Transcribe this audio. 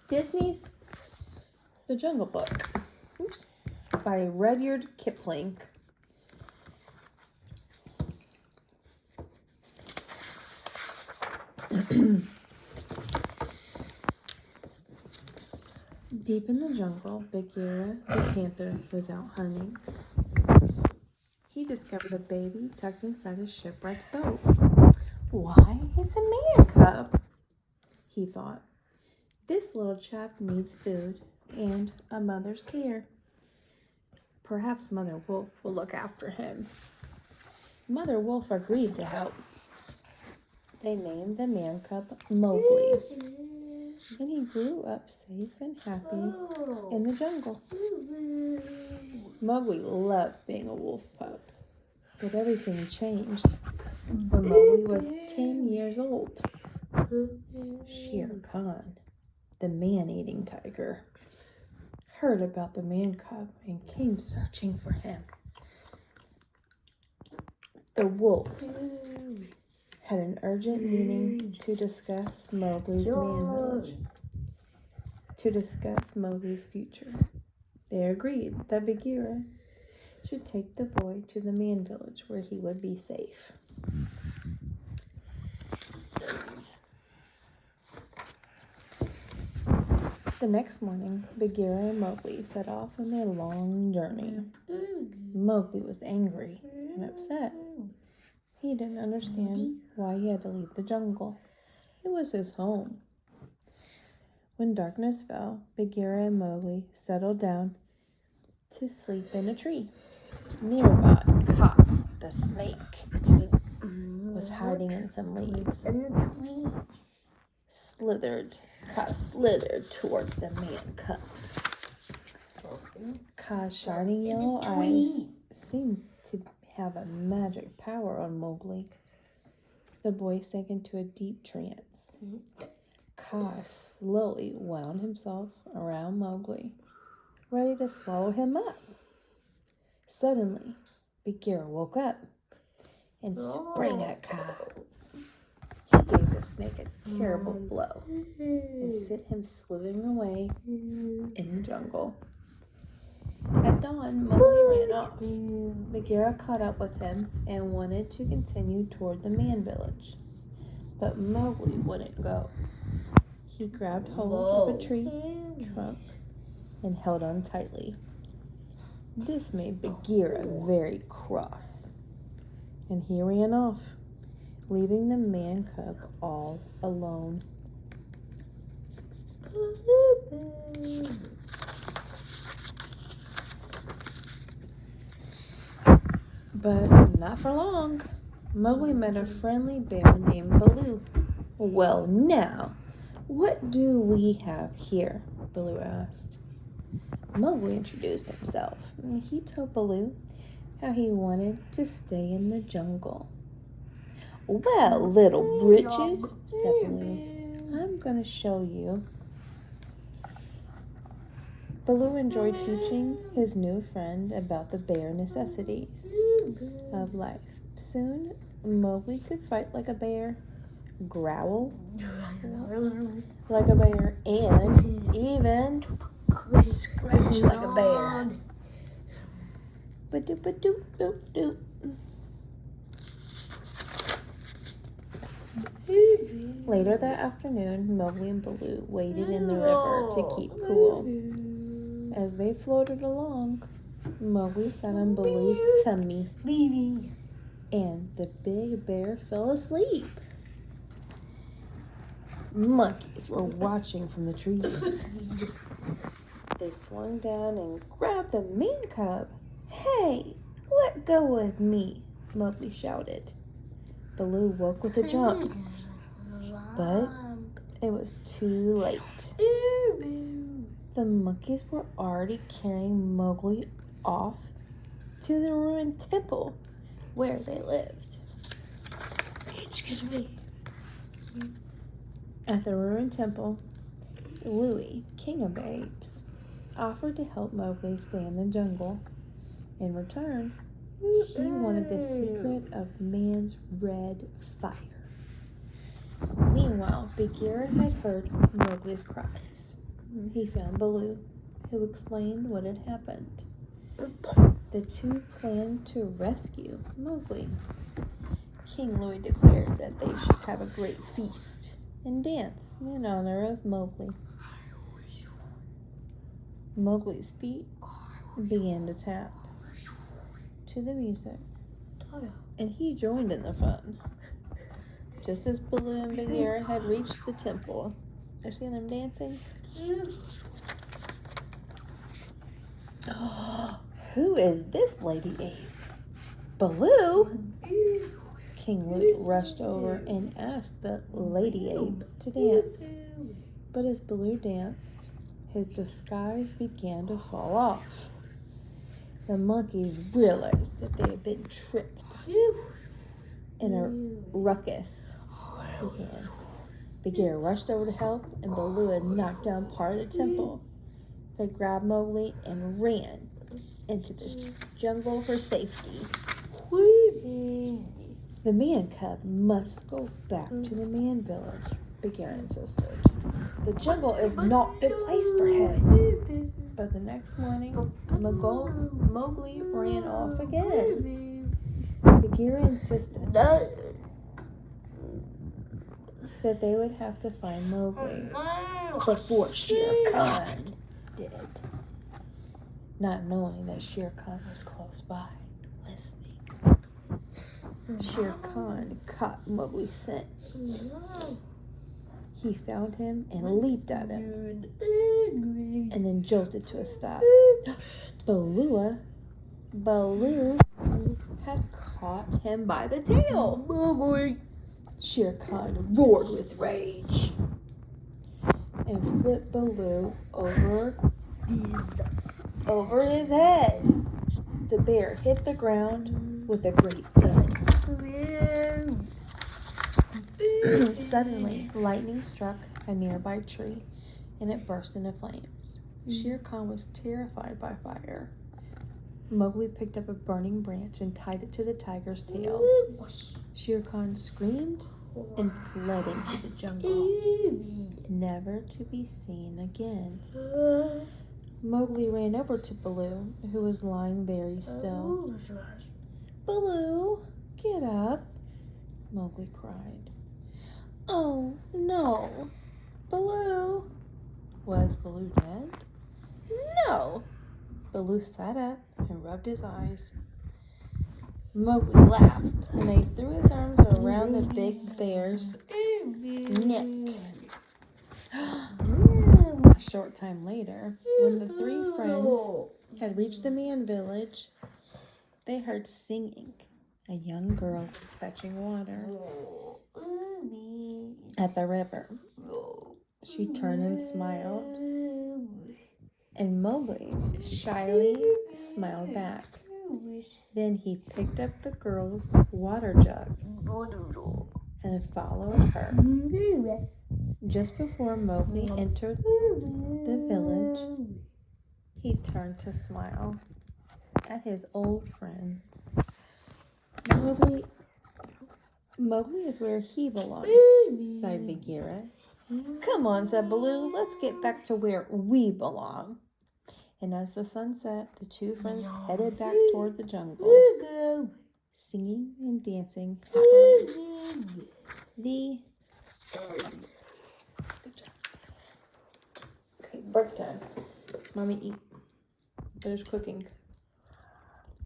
Disney's The Jungle Book. Oops. By Rudyard Kipling. Deep in the jungle, Bagheera the panther was out hunting. He discovered a baby tucked inside a shipwrecked boat. Why, it's a man cub, he thought. This little chap needs food and a mother's care. Perhaps Mother Wolf will look after him. Mother Wolf agreed to help. They named the man cub Mowgli, and he grew up safe and happy in the jungle. Mowgli loved being a wolf pup, but everything changed when Mowgli was 10 years old. Shere Khan, the man-eating tiger, heard about the man cub and came searching for him. The wolves had an urgent meeting to discuss Mowgli's future. They agreed that Bagheera should take the boy to the man village where he would be safe. The next morning, Bagheera and Mowgli set off on their long journey. Mowgli was angry and upset. He didn't understand why he had to leave the jungle. It was his home. When darkness fell, Bagheera and Mowgli settled down to sleep in a tree. Nearby, Kaa, the snake, was hiding in some leaves. Kaa slithered towards the man cub. Kaa's shining yellow eyes seemed to have a magic power on Mowgli. The boy sank into a deep trance. Kaa slowly wound himself around Mowgli, ready to swallow him up. Suddenly, Bagheera woke up and sprang at Kaa. He gave the snake a terrible blow and sent him slithering away in the jungle. At dawn, Mowgli ran off. Bagheera caught up with him and wanted to continue toward the man village, but Mowgli wouldn't go. He grabbed hold of a tree trunk and held on tightly. This made Bagheera very cross, and he ran off, leaving the man cub all alone. But not for long. Mowgli met a friendly bear named Baloo. Well, now, what do we have here? Baloo asked. Mowgli introduced himself. He told Baloo how he wanted to stay in the jungle. Well, little britches, said Baloo, I'm going to show you. Baloo enjoyed teaching his new friend about the bare necessities of life. Soon, Mowgli could fight like a bear, growl like a bear, and even scratch like a bear. Ba-doop-ba-doop-doop-doop. Later that afternoon, Mowgli and Baloo waded in the river to keep cool. As they floated along, Mowgli sat on Baloo's tummy, and the big bear fell asleep. Monkeys were watching from the trees. They swung down and grabbed the man cub. Hey, let go of me, Mowgli shouted. Baloo woke with a jump, but it was too late. The monkeys were already carrying Mowgli off to the ruined temple where they lived. Excuse me. At the ruined temple, Louie, king of the apes, offered to help Mowgli stay in the jungle. In return, he wanted the secret of man's red fire. Meanwhile, Bagheera had heard Mowgli's cries. he found Baloo, who explained what had happened. The two planned to rescue Mowgli. King Louie declared that they should have a great feast and dance in honor of Mowgli. Mowgli's feet began to tap to the music, and he joined in the fun. Just as Baloo and Bagheera had reached the temple, I see them dancing. Who is this Lady Ape? Baloo? King Louie rushed over and asked the Lady Ape to dance. But as Baloo danced, his disguise began to fall off. The monkeys realized that they had been tricked, and a ruckus began. Bagheera rushed over to help, and Baloo had knocked down part of the temple. They grabbed Mowgli and ran into the jungle for safety. The man cub must go back to the man village, Bagheera insisted. The jungle is not the place for him. But the next morning, Mowgli ran off again. Bagheera insisted that they would have to find Mowgli before Shere Khan did, not knowing that Shere Khan was close by, listening. Shere Khan caught Mowgli's scent. He found him and leaped at him, and then jolted to a stop. Baloo had caught him by the tail. Shere Khan roared with rage and flipped Baloo over his head. The bear hit the ground with a great thud. Suddenly, lightning struck a nearby tree, and it burst into flames. Shere Khan was terrified by fire. Mowgli picked up a burning branch and tied it to the tiger's tail. Shere Khan screamed and fled into the jungle, never to be seen again. Mowgli ran over to Baloo, who was lying very still. "Baloo, get up," Mowgli cried. "Oh, no. Baloo." Was Baloo dead? No. Baloo sat up and rubbed his eyes. Mowgli laughed, and they threw his arms around the big bear's neck. A short time later, when the three friends had reached the man village, they heard singing. A young girl was fetching water at the river. She turned and smiled, and Mowgli shyly smiled back. Then he picked up the girl's water jug and followed her. Just before Mowgli entered the village, he turned to smile at his old friends. Mowgli is where he belongs, sighed Bagheera. "Come on," said Baloo, "let's get back to where we belong." And as the sun set, the two friends headed back toward the jungle, singing and dancing happily. The end. Good job. Okay, break time. Mommy, eat. Finish cooking.